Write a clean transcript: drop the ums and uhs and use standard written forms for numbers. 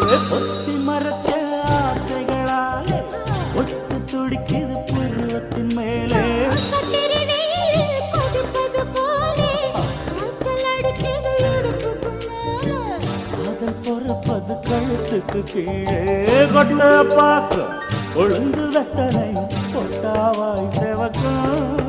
ஒத்தி மறைச்ச ஆசைகளாலே ஒட்டு துடிக்குது பருவத்தின் மேலே காதல் பொறப்பது கழுத்துக்கு கீழே கொட்ட பார்க்க ஒழுங்கு வெத்தனை பொட்டாவாய் செவக்கும்